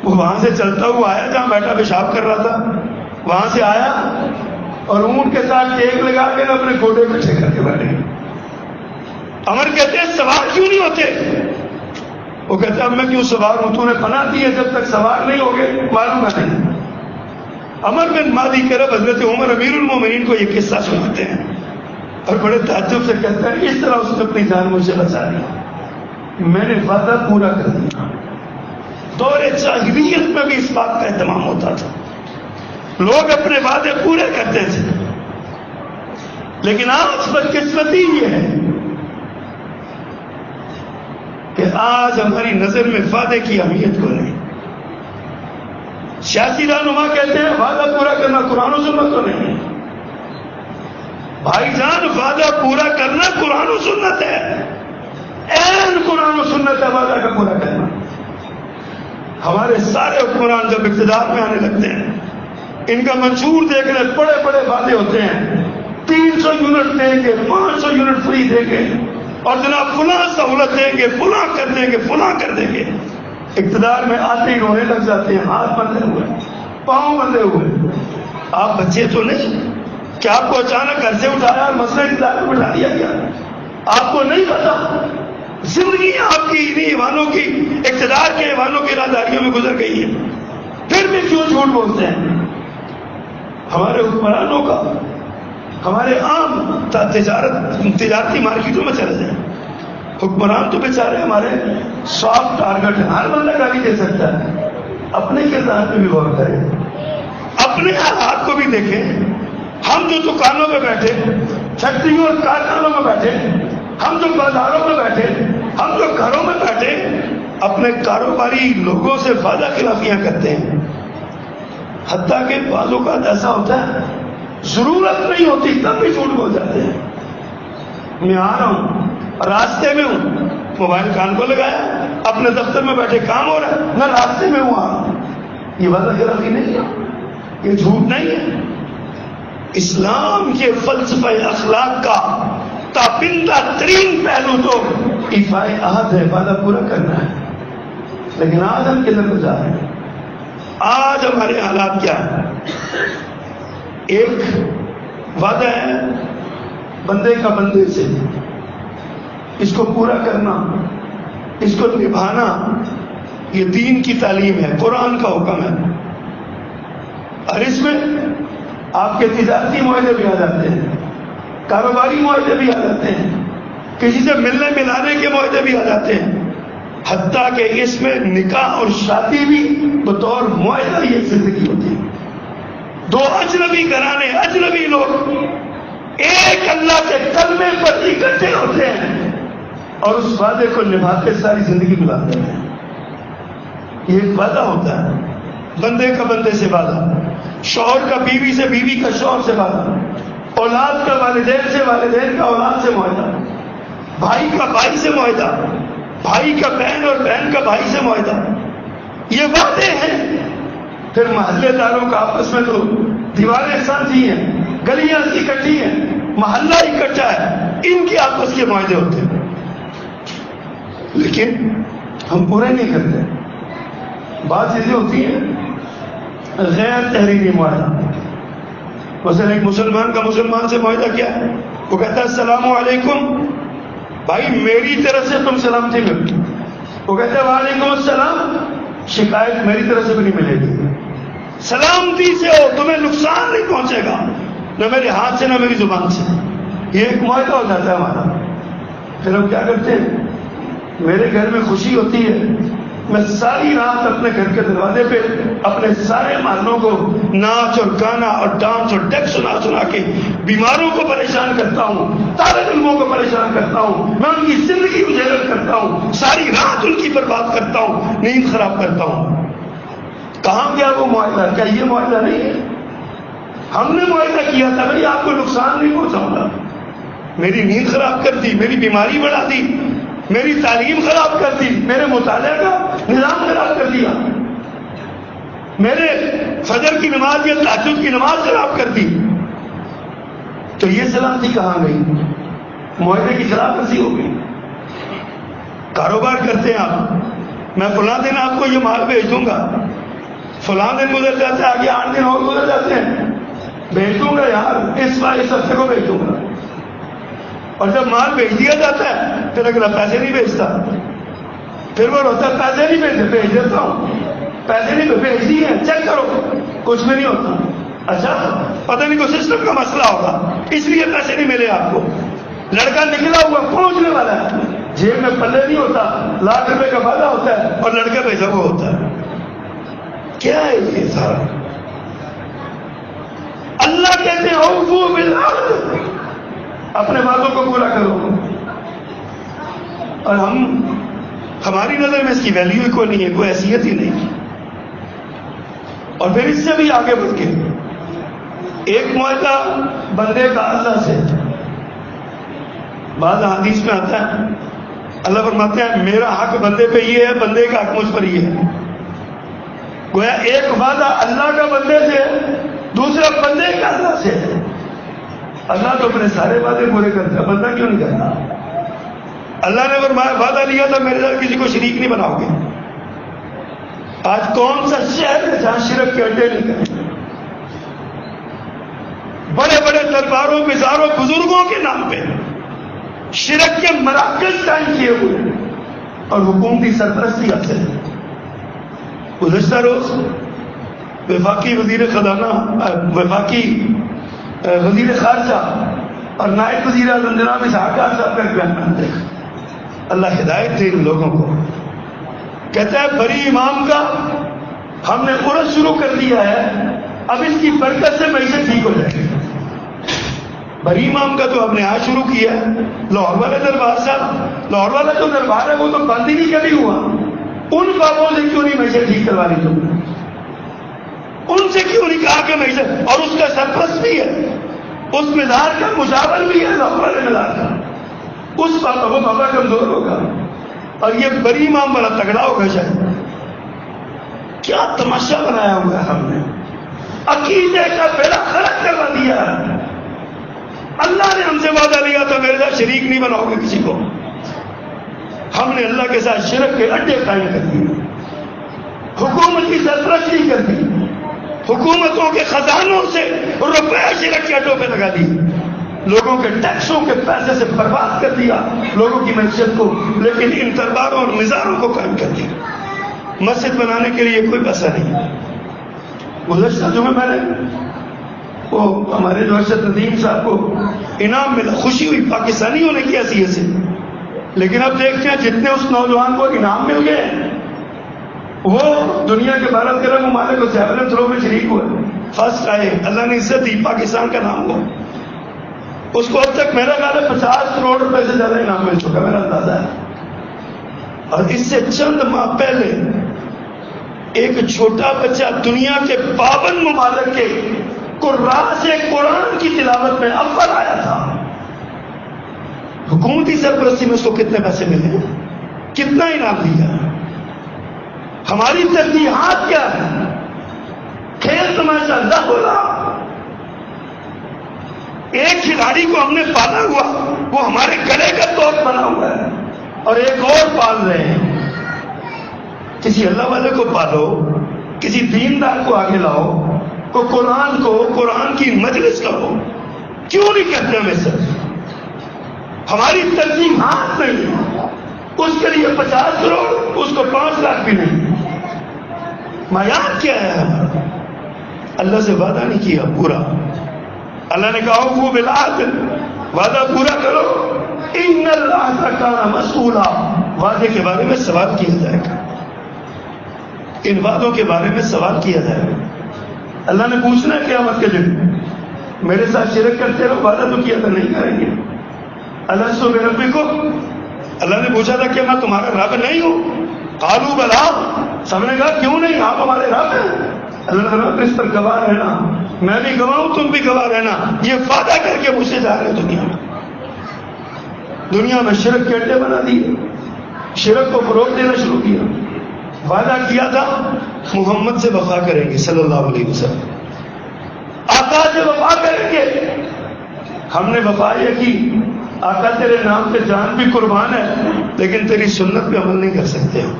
وہ وہاں سے چلتا ہوا آیا جہاں بیٹھا پیشاب کر رہا تھا، وہاں سے آیا اور اونٹ کے ساتھ ٹیک لگا کے اپنے گھوڑے پہ ٹھیک کر کے بیٹھے. عمر کہتے ہیں سوار کیوں نہیں ہوتے؟ وہ کہتے ہیں اب میں کیوں سوار ہوں، تو نے پناہ دی ہے، جب تک سوار نہیں ہوگے ماروں گا نہیں. عمر بن مادی کرب حضرت عمر امیر المومنین کو یہ قصہ سناتے ہیں اور بڑے تعجب سے کہتے ہیں اس طرح اس نے اپنی جان مجھ سے بچا لی، میں نے وعدہ پورا کر دیا. دور جاہلیت میں بھی اس بات کا اہتمام ہوتا تھا، لوگ اپنے وعدے پورے کرتے تھے. لیکن آج بدقسمتی یہ ہے کہ آج ہماری نظر میں وعدے کی اہمیت کو نہیں. سیاسی رہنما کہتے ہیں وعدہ پورا کرنا قرآن و سنت تو نہیں. بھائی جان وعدہ پورا کرنا قرآن و سنت ہے، عین قرآن و سنت ہے وعدہ کا پورا کرنا. ہمارے سارے حکمران جب اقتدار میں آنے لگتے ہیں ان کا منشور دیکھ لیں، بڑے بڑے وعدے ہوتے ہیں، 300 یونٹ دیں گے، 500 یونٹ فری دیں گے، اور جناب فلاں سہولت دیں گے، فلاں کر دیں گے، فلاں کر دیں گے. اقتدار میں آتے ہی رونے لگ جاتے ہیں، ہاتھ بندھے ہوئے، پاؤں بندھے ہوئے. آپ بچے تو نہیں کہ آپ کو اچانک گھر سے اٹھایا اور مسئلہ اقتدار میں بٹھا دیا گیا. آپ کو نہیں پتا زندگی آپ کی انہیں ایوانوں کی، اقتدار کے ایوانوں کی رازداریوں میں گزر گئی ہے، پھر بھی کیوں جھوٹ بولتے ہیں؟ ہمارے حکمرانوں کا، ہمارے عام تجارتی مارکیٹوں میں چلے جائیں، حکمران تو بیچارے ہمارے سافٹ ٹارگٹ ہیں، ہر بندہ گالی دے سکتا ہے. اپنے کردار پہ بھی غور کریں، اپنے حالات کو بھی دیکھیں. ہم جو دکانوں میں بیٹھے، فیکٹریوں اور کارخانوں میں بیٹھے، ہم جو بازاروں میں بیٹھے، ہم جو گھروں میں بیٹھے، اپنے کاروباری لوگوں سے وعدہ خلافیاں کرتے ہیں. حتیٰ کہ بعض اوقات ایسا ہوتا ہے ضرورت نہیں ہوتی تب بھی جھوٹ بول جاتے ہیں. میں آ رہا ہوں، راستے میں ہوں، موبائل کان کو لگایا، اپنے دفتر میں بیٹھے کام ہو رہا ہے، میں راستے میں ہوں. یہ وعدہ خلافی نہیں ہے، یہ جھوٹ نہیں ہے. اسلام کے فلسفہ اخلاق کا تابندہ ترین پہلو تو ایفائے عہد ہے، وعدہ پورا کرنا ہے. لیکن آج ہم کدھر کو جا رہے ہیں؟ آج ہمارے حالات کیا ہیں؟ ایک وعدہ ہے بندے کا بندے سے، اس کو پورا کرنا، اس کو نبھانا، یہ دین کی تعلیم ہے، قرآن کا حکم ہے. اور اس میں آپ کے تجارتی معاہدے بھی آ جاتے ہیں، کاروباری معاہدے بھی آ جاتے ہیں، کسی سے ملنے ملانے کے معاہدے بھی آ جاتے ہیں. حتیٰ کہ اس میں نکاح اور شادی بھی بطور معاہدہ یہ زندگی ہوتی ہے. دو اجنبی گھرانے، اجنبی لوگ ایک اللہ کے کلمے پر اکٹھے ہوتے ہیں اور اس وعدے کو نبھاتے ساری زندگی گزارتے ہیں. یہ ایک وعدہ ہوتا ہے، بندے کا بندے سے وعدہ، شوہر کا بیوی سے، بیوی کا شوہر سے وعدہ، اولاد کا والدین سے، والدین کا اولاد سے معاہدہ، بھائی کا بھائی سے معاہدہ، بھائی کا بہن اور بہن کا بھائی سے معاہدہ. یہ وعدے ہیں. پھر محلے داروں کا آپس میں تو دیواریں سانجھی ہیں، گلیاں اکٹھی ہیں، محلہ اکٹھا ہے، ان کے آپس کے معاہدے ہوتے ہیں. لیکن ہم پورے نہیں کرتے. بعض چیزیں ہوتی ہیں غیر تحریری معاہدہ. مثلا ایک مسلمان کا مسلمان سے معاہدہ کیا ہے؟ وہ کہتا ہے السلام علیکم، بھائی میری طرف سے تم سلامتی ملتی. وہ کہتے ہیں وعلیکم السلام، شکایت میری طرف سے بھی نہیں ملے گی. سلامتی سے ہو، تمہیں نقصان نہیں پہنچے گا، نہ میرے ہاتھ سے نہ میری زبان سے. یہ ایک معاہدہ ہو جاتا ہے ہمارا. پھر ہم کیا کرتے ہیں؟ میرے گھر میں خوشی ہوتی ہے، میں ساری رات اپنے گھر کے دروازے پہ اپنے سارے محلوں کو ناچ اور گانا اور ڈانس اور ڈیک سنا سنا کے بیماروں کو پریشان کرتا ہوں، طالب علموں کو پریشان کرتا ہوں، میں ان کی زندگی اجاگر کرتا ہوں، ساری رات ان کی برباد کرتا ہوں، نیند خراب کرتا ہوں. کہاں گیا وہ معاہدہ؟ کیا یہ معاہدہ نہیں ہے؟ ہم نے معاہدہ کیا تھا بھائی آپ کو نقصان نہیں پہنچاؤں گا. میری نیند خراب کر دی، میری بیماری بڑھا دی، میری تعلیم خراب کر دی، میرے مطالعہ کا نظام خراب کر دیا، میرے فجر کی نماز یا تہجد کی نماز خراب کر دی. تو یہ سلامتی کہاں گئی؟ معاہدے کی خلاف ورزی ہو گئی. کاروبار کرتے ہیں آپ، میں فلاں دن آپ کو یہ مال بھیج دوں گا، فلاں دن گزر جاتا ہے، آگے 8 دن اور گزر جاتے ہیں، بھیج دوں گا یار، اس بار اس ہفتے کو بھیج دوں گا. اور جب مال بھیج دیا جاتا ہے پھر اگلا پیسے نہیں بھیجتا، پھر وہ روتا ہے پیسے نہیں بھیجتے، بھیج دیتا ہوں، پیسے نہیں بھیج دیے ہیں، چیک کرو، کچھ بھی نہیں ہوتا. اچھا پتہ نہیں کوئی سسٹم کا مسئلہ ہوگا اس لیے پیسے نہیں ملے آپ کو. لڑکا نکلا ہوا پہنچنے والا ہے، جیب میں پلے نہیں ہوتا، لاکھ روپے کا فائدہ ہوتا ہے اور لڑکا بھیجا ہوا ہوتا ہے. کیا ہے یہ سارا؟ اللہ کہتے ہیں اوفوا بالعہد، اپنے وعدوں کو پورا کرو. اور ہماری نظر میں اس کی ویلیو ہی کوئی نہیں ہے، کوئی حیثیت ہی نہیں. اور پھر اس سے بھی آگے بڑھ کے ایک معاہدہ بندے کا اللہ سے. بعض حدیث میں آتا ہے اللہ فرماتے ہیں میرا حق بندے پہ یہ ہے، بندے کا حق مجھ پر یہ ہے. گویا ایک وعدہ اللہ کا بندے سے، دوسرا بندے کا اللہ سے. اللہ تو اپنے سارے وعدے پورے کرتا ہے، بندہ کیوں نہیں کرتا؟ اللہ نے فرمایا وعدہ لیا تھا میرے ساتھ کسی کو شریک نہیں بناؤ گے. آج کون سا شہر ہے جہاں شرک کے اڈے نہیں کریں؟ بڑے بڑے درباروں مزاروں بزرگوں کے نام پہ شرک کے مراکز قائم کیے ہوئے اور حکومتی سرپرستی حاصل ہے. گزشتہ روز وفاقی وزیر خزانہ، وفاقی وزیر خارجہ اور نائب وزیر اعظم جناب اسحاق ڈار صاحب کا ایک بیان دیکھا. اللہ ہدایت دے ان لوگوں کو. کہتا ہے بری امام کا ہم نے عرس شروع کر دیا ہے، اب اس کی برکت سے معیشت ٹھیک ہو جائے گی. بری امام کا تو ہم نے آج شروع کیا ہے. لاہور والے دربار صاحب، لاہور والا جو دربار ہے وہ تو بند ہی نہیں کبھی ہوا. ان بابوں سے کیوں نہیں معیشت ٹھیک کروا لی تم نے؟ ان سے کیوں نہیں کہا کہ معیشت؟ اور اس کا سرپرست بھی ہے، اس مزار کا مشاور بھی ہے، لاہور والے مزار کا. اس بابا وہ بابا کمزور ہوگا اور یہ بری امام والا تگڑا ہوگا. شاید کیا تماشا بنایا ہوا ہے ہم نے، عقیدے کا بیڑا خراب کروا دیا ہے. اللہ نے ہم سے وعدہ لیا تھا میرے ساتھ شریک نہیں بناؤ گے کسی کو. ہم نے اللہ کے ساتھ شرک کے اڈے قائم کر دیے، حکومت کی سرپرستی کر دی، حکومتوں کے خزانوں سے روپے شرک کے اڈوں پہ لگا دی، لوگوں کے ٹیکسوں کے پیسے سے برباد کر دیا لوگوں کی معیشت کو. لیکن ان درباروں اور مزاروں کو قائم کر دیا. مسجد بنانے کے لیے کوئی پیسہ نہیں. گزشتہ جمعے میں نے وہ ہمارے جو ارشد ندیم صاحب کو انعام ملا، خوشی ہوئی پاکستانی ہونے کی حیثیت سے. لیکن اب دیکھتے ہیں جتنے اس نوجوان کو انعام مل گئے وہ دنیا کے 12 13 ممالک کو جیولن تھرو میں شریک ہوئے، فرسٹ آئے، اللہ نے عزت دی، پاکستان کا نام ہوا. اس کو اب تک میرا خیال ہے 50 کروڑ روپے سے زیادہ انعام مل چکا، میرا اندازہ ہے. اور اس سے چند ماہ پہلے ایک چھوٹا بچہ دنیا کے 52 ممالک کے قراء سے قرآن کی تلاوت میں اول آیا تھا. حکومتی سرپرستی میں اس کو کتنے پیسے ملے، کتنا انعام دیا؟ ہماری ترجیحات کیا ہے؟ کھیل تماشا نہ بولا. ایک کھلاڑی کو ہم نے پالا ہوا، وہ ہمارے گلے کا توق بنا ہوا ہے، اور ایک اور پال رہے ہیں. کسی اللہ والے کو پالو، کسی دیندار کو آگے لاؤ، کو قرآن کی مجلس کرو. کیوں نہیں کرتے ہمیں سر؟ ہماری ترجیحات نہیں، اس کے لیے 50 کروڑ، اس کو 5 لاکھ بھی نہیں۔ معیار کیا ہے ہمارا؟ اللہ سے وعدہ نہیں کیا پورا، اللہ نے کہا وہ بالعہد، وعدہ پورا کرو، ان العہد کان مسئولا، وعدے کے بارے میں سوال کیا جائے گا، ان وعدوں کے بارے میں سوال کیا جائے گا۔ اللہ نے پوچھنا ہے قیامت کے دن، میرے ساتھ شرک کرتے رہو، وعدہ تو کیا تھا نہیں کریں گے۔ الستو بربکم، اللہ نے پوچھا تھا کہ میں تمہارا رب نہیں ہوں؟ قالوا بلا، سب نے کہا کیوں نہیں، آپ ہمارے رب ہیں۔ اللہ نے کہا اس پر گواہ رہنا، میں بھی گواہ ہوں، تم بھی گواہ رہنا، یہ وعدہ کر کے مجھ سے جا رہے دنیا میں شرک کے اڈے بنا دیے، شرک کو فروغ دینا شروع کیا۔ وعدہ کیا تھا محمد سے وفا کریں گے صلی اللہ علیہ وسلم، آقا سے وفا کریں گے، ہم نے وفا یہ کی، آقا تیرے نام پہ جان بھی قربان ہے، لیکن تیری سنت پہ عمل نہیں کر سکتے ہم،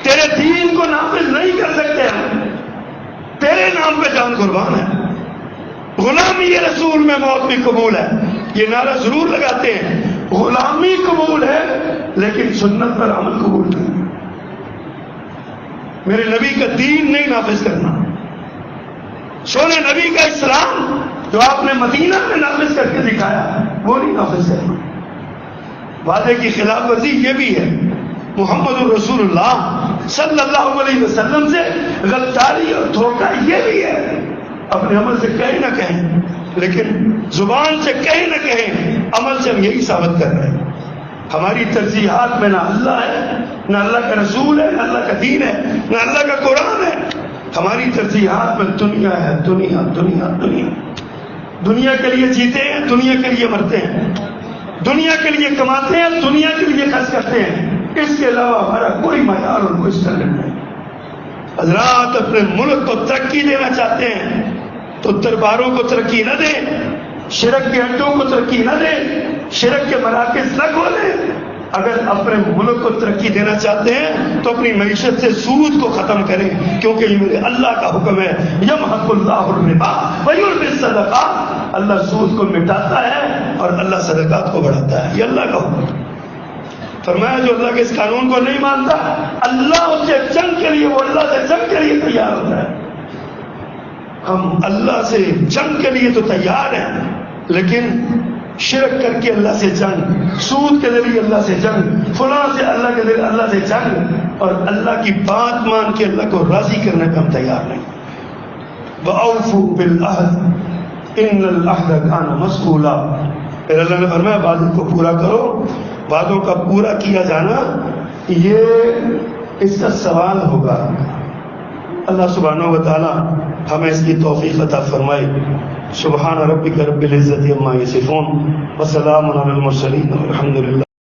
تیرے دین کو نافذ نہیں کر سکتے ہم، تیرے نام پہ جان قربان ہے۔ غلامی یہ رسول میں موت بھی قبول ہے، یہ نعرہ ضرور لگاتے ہیں، غلامی قبول ہے لیکن سنت پر عمل قبول نہیں، میرے نبی کا دین نہیں نافذ کرنا، سونے نبی کا اسلام جو آپ نے مدینہ میں نافذ کر کے دکھایا وہ نہیں نافذ کرنا۔ وعدے کی خلاف ورزی یہ بھی ہے، محمد الرسول اللہ صلی اللہ علیہ وسلم سے غداری اور دھوکہ یہ بھی ہے، اپنے عمل سے کہیں نہ کہیں، لیکن زبان سے کہیں نہ کہیں، عمل سے ہم یہی ثابت کر رہے ہیں۔ ہماری ترجیحات میں نہ اللہ ہے، نہ اللہ کا رسول ہے، نہ اللہ کا دین ہے، نہ اللہ کا قرآن ہے، ہماری ترجیحات میں دنیا ہے، دنیا دنیا دنیا، دنیا کے لیے جیتے ہیں، دنیا کے لیے مرتے ہیں، دنیا کے لیے کماتے ہیں، دنیا کے لیے خرچ کرتے ہیں، اس کے علاوہ ہمارا کوئی معیار اور کوئی اسٹینڈرڈ نہیں۔ حضرات اپنے ملک کو ترقی دینا چاہتے ہیں تو درباروں کو ترقی نہ دیں، شرک کے اڈوں کو ترقی نہ دیں، شرک کے مراکز نہ کھولیں۔ اگر اپنے ملک کو ترقی دینا چاہتے ہیں تو اپنی معیشت سے سود کو ختم کریں، کیونکہ یہ میرے اللہ کا حکم ہے، یمحق اللہ الربا ویربی الصدقات، اللہ سود کو مٹاتا ہے اور اللہ صدقات کو بڑھاتا ہے، یہ اللہ کا حکم ہے۔ فرمایا جو اللہ کے اس قانون کو نہیں مانتا، اللہ اس سے جنگ کے لیے، وہ اللہ سے جنگ کے لیے تیار ہوتا ہے۔ ہم اللہ سے جنگ کے لیے تو تیار ہیں، لیکن شرک کر کے اللہ سے جنگ، سود کے ذریعے اللہ سے جنگ، فلاں سے اللہ کے ذریعے اللہ سے جنگ، اور اللہ کی بات مان کے اللہ کو راضی کرنے پہ ہم تیار نہیں۔ وَأَوْفُوا بِالْعَهْدِ إِنَّ الْعَهْدَ كَانَ مَسْئُولًا، پھر اللہ نے فرمایا وعدوں کو پورا کرو، وعدوں کا پورا کیا جانا یہ اس کا سوال ہوگا۔ اللہ سبحانہ و تعالی ہمیں اس کی توفیق عطا فرمائے۔ سبحان ربک رب العزت عما یصفون وسلام علی المرسلین والحمد للہ۔